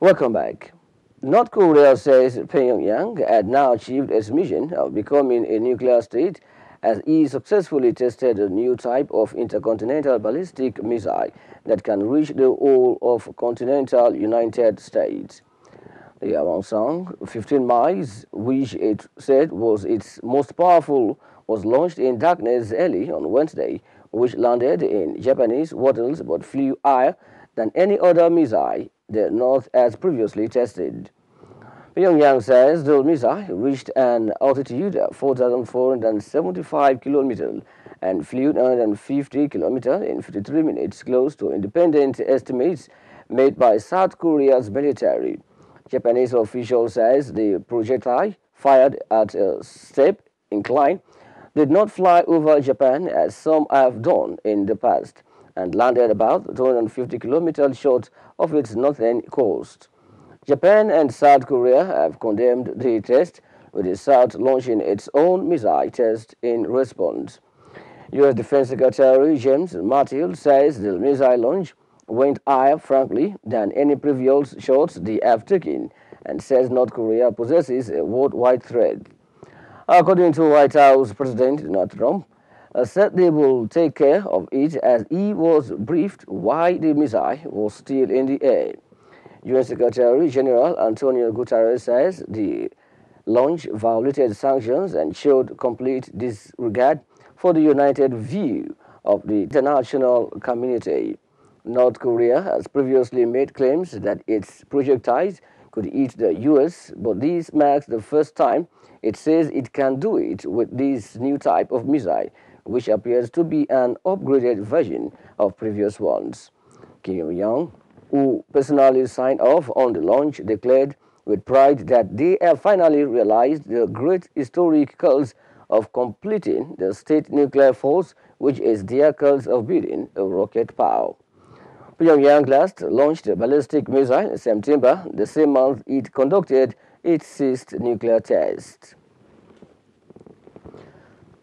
Welcome back. North Korea says Pyongyang had now achieved its mission of becoming a nuclear state as it successfully tested a new type of intercontinental ballistic missile that can reach the whole of continental United States. The Hwasong 15 miles, which it said was its most powerful, was launched in darkness early on Wednesday, which landed in Japanese waters but flew higher than any other missile the North has previously tested. Pyongyang says the missile reached an altitude of 4,475 kilometers and flew 150 kilometers in 53 minutes, close to independent estimates made by South Korea's military. Japanese official says the projectile, fired at a steep incline, did not fly over Japan as some have done in the past and landed about 250 kilometers short of its northern coast. Japan and South Korea have condemned the test, with the South launching its own missile test in response. U.S. Defense Secretary James Mattis says the missile launch went higher, frankly, than any previous shots they have taken, and says North Korea possesses a worldwide threat. According to White House President Donald Trump, said they will take care of it as he was briefed while the missile was still in the air. UN Secretary General Antonio Guterres says the launch violated sanctions and showed complete disregard for the united view of the international community. North Korea has previously made claims that its projectiles could hit the U.S., but this marks the first time it says it can do it with this new type of missile, which appears to be an upgraded version of previous ones. Kim Jong-un, who personally signed off on the launch, declared with pride that they have finally realized the great historic cause of completing the state nuclear force, which is their cause of building a rocket power. Pyongyang last launched a ballistic missile in September, the same month it conducted its sixth nuclear test.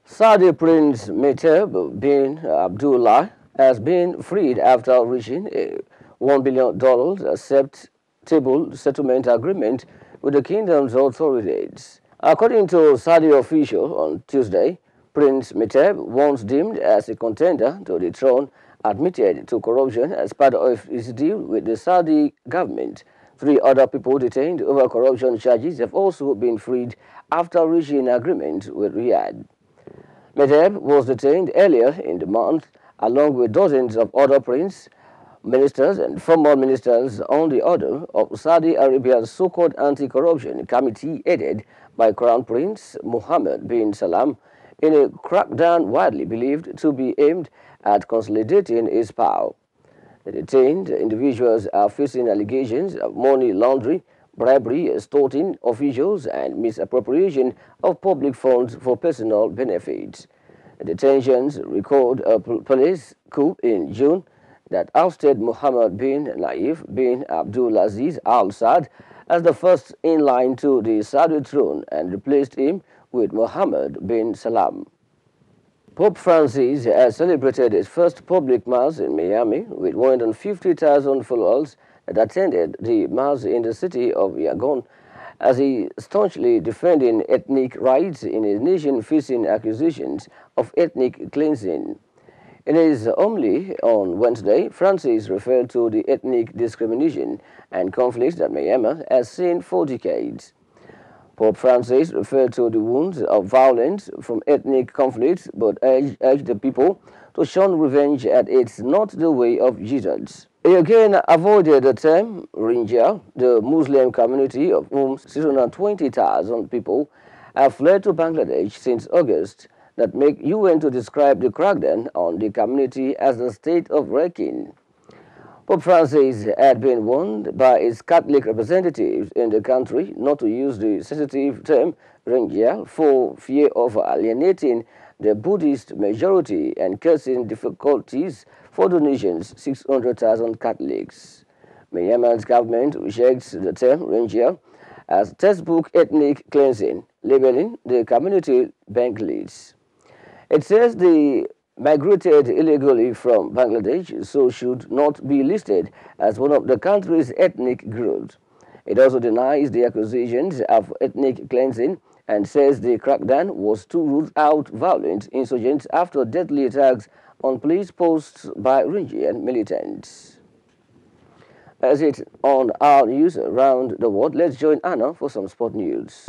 Saudi Prince Mehtab bin Abdullah has been freed after reaching a $1 billion acceptable settlement agreement with the kingdom's authorities. According to Saudi officials on Tuesday, Prince Mehtab, once deemed as a contender to the throne, admitted to corruption as part of his deal with the Saudi government. 3 other people detained over corruption charges have also been freed after reaching an agreement with Riyadh. Mehtab was detained earlier in the month, along with dozens of other princes, ministers, and former ministers on the order of Saudi Arabia's so-called anti-corruption committee headed by Crown Prince Mohammed bin Salman, in a crackdown widely believed to be aimed at consolidating his power. The detained individuals are facing allegations of money laundering, bribery, extorting officials, and misappropriation of public funds for personal benefits. The detentions record a police coup in June that ousted Mohammed bin Naif bin Abdulaziz Al Saud as the first in line to the Saudi throne and replaced him with Mohammed bin Salman. Pope Francis has celebrated his first public mass in Miami with 150,000 followers that attended the mass in the city of Yangon, as he staunchly defending ethnic rights in his nation facing accusations of ethnic cleansing. In his homily on Wednesday, Francis referred to the ethnic discrimination and conflicts that Myanmar has seen for decades. Pope Francis referred to the wounds of violence from ethnic conflicts, but urged the people to shun revenge as it's not the way of Jesus. He again avoided the term Rohingya, the Muslim community of whom 620,000 people have fled to Bangladesh since August, that make UN to describe the crackdown on the community as a state of wrecking. Pope Francis had been warned by his Catholic representatives in the country not to use the sensitive term Rohingya for fear of alienating the Buddhist majority and causing difficulties for the nation's 600,000 Catholics. Myanmar's government rejects the term Rohingya as textbook ethnic cleansing, labeling the community Bengalis. It says they migrated illegally from Bangladesh, so should not be listed as one of the country's ethnic groups. It also denies the accusations of ethnic cleansing and says the crackdown was to root out violent insurgents after deadly attacks on police posts by Ringian militants. As it on our news around the world, let's join Anna for some sport news.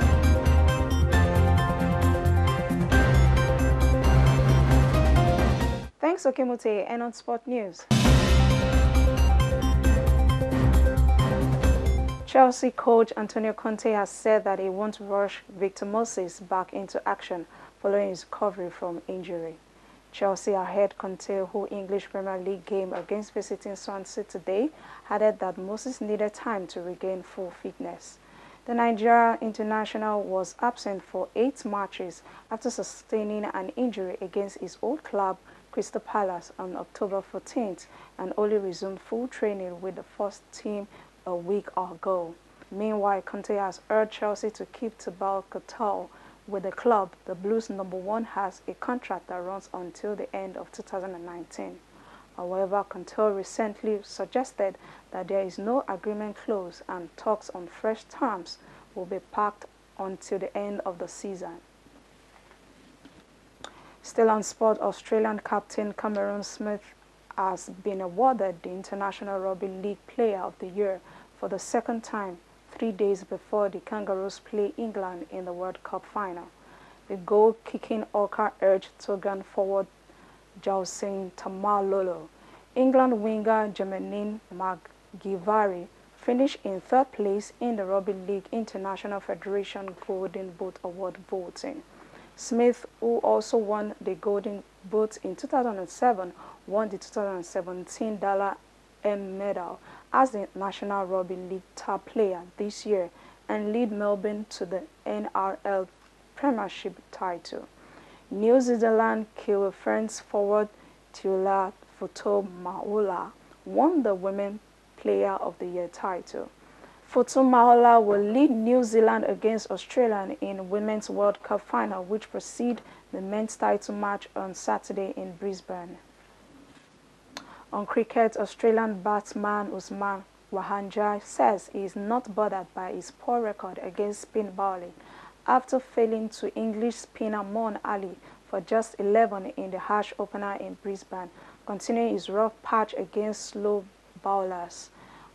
Thanks, Okemute, and on sport news. Chelsea coach Antonio Conte has said that he won't rush Victor Moses back into action following his recovery from injury. Chelsea ahead Conte, who English Premier League game against visiting Swansea today, added that Moses needed time to regain full fitness. The Nigeria international was absent for 8 matches after sustaining an injury against his old club Crystal Palace on October 14th and only resumed full training with the first team a week ago. Meanwhile, Conte has urged Chelsea to keep Thibaut Courtois with the club. The Blues' #1 has a contract that runs until the end of 2019. However, Conte recently suggested that there is no agreement clause and talks on fresh terms will be parked until the end of the season. Still on sport, Australian captain Cameron Smith has been awarded the International Rugby League Player of the Year for the second time, 3 days before the Kangaroos play England in the World Cup final. The goal-kicking Orca urged Tongan forward Jausin Tamalolo. England winger Jermaine McGivary finished in 3rd place in the Rugby League International Federation Golden Boot Award voting. Smith, who also won the Golden Boot in 2007, won the 2017 Dalla M medal as the National Rugby League top player this year and lead Melbourne to the NRL Premiership title. New Zealand Kiwi Ferns forward Tula Fotomaola won the Women Player of the Year title. Fotomaola will lead New Zealand against Australia in Women's World Cup final, which precede the men's title match on Saturday in Brisbane. On cricket, Australian batsman Usman Wahanja says he is not bothered by his poor record against spin bowling after failing to English spinner Mon Ali for just 11 in the harsh opener in Brisbane, continuing his rough patch against slow bowlers.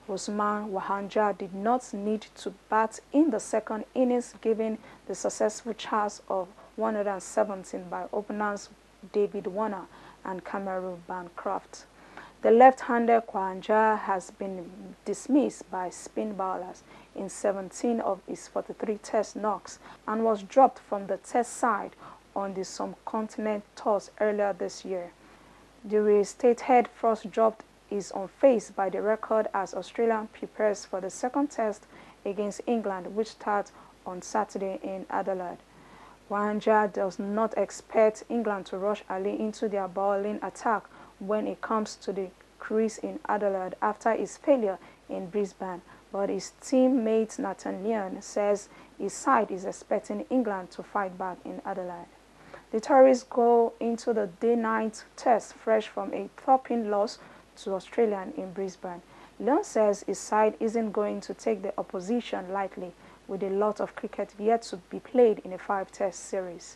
Usman Wahanja did not need to bat in the second innings, given the successful charge of 117 by openers David Warner and Cameron Bancroft. The left-hander Wahanja has been dismissed by spin bowlers in 17 of his 43 test knocks and was dropped from the test side on the subcontinent tours earlier this year. The reinstated first dropped is unfazed by the record as Australia prepares for the second test against England, which starts on Saturday in Adelaide. Wahanja does not expect England to rush early into their bowling attack when it comes to the crease in Adelaide after his failure in Brisbane, but his teammate Nathan Lyon says his side is expecting England to fight back in Adelaide. The Tories go into the day-night test fresh from a thumping loss to Australia in Brisbane. Lyon says his side isn't going to take the opposition lightly, with a lot of cricket yet to be played in a 5-test series.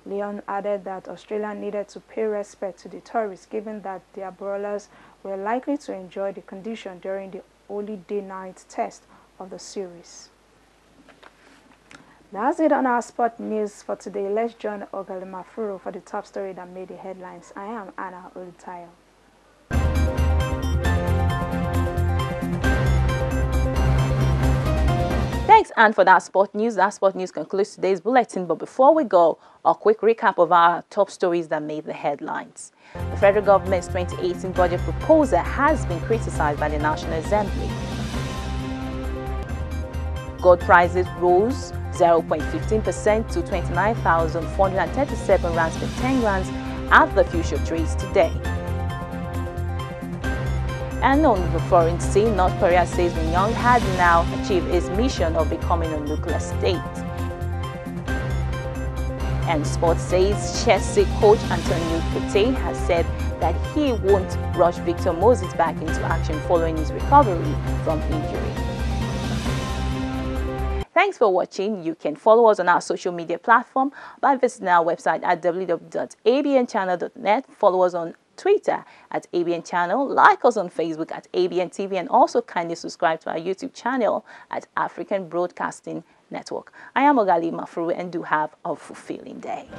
Lyon added that Australia needed to pay respect to the Tories, given that their bowlers were likely to enjoy the condition during the only day-night test of the series. That's it on our sport news for today. Let's join Ogali Mafuro for the top story that made the headlines. I am Anna Olutayo. Thanks, Anne, for that sport news. That sport news concludes today's bulletin. But before we go, a quick recap of our top stories that made the headlines. The federal government's 2018 budget proposal has been criticized by the National Assembly. Gold prices rose 0.15% to 29,437 rands per 10 rands at the future trades today. And on the foreign scene, North Korea says Pyongyang had now achieved its mission of becoming a nuclear state. And sports says Chelsea coach Antonio Conte has said that he won't rush Victor Moses back into action following his recovery from injury. Thanks for watching. You can follow us on our social media platform by visiting our website at www.abnchannel.net. Follow us on Twitter at ABN Channel, like us on Facebook at ABN TV, and also kindly subscribe to our YouTube channel at African Broadcasting Network. I am Ogali Mafuru, and do have a fulfilling day.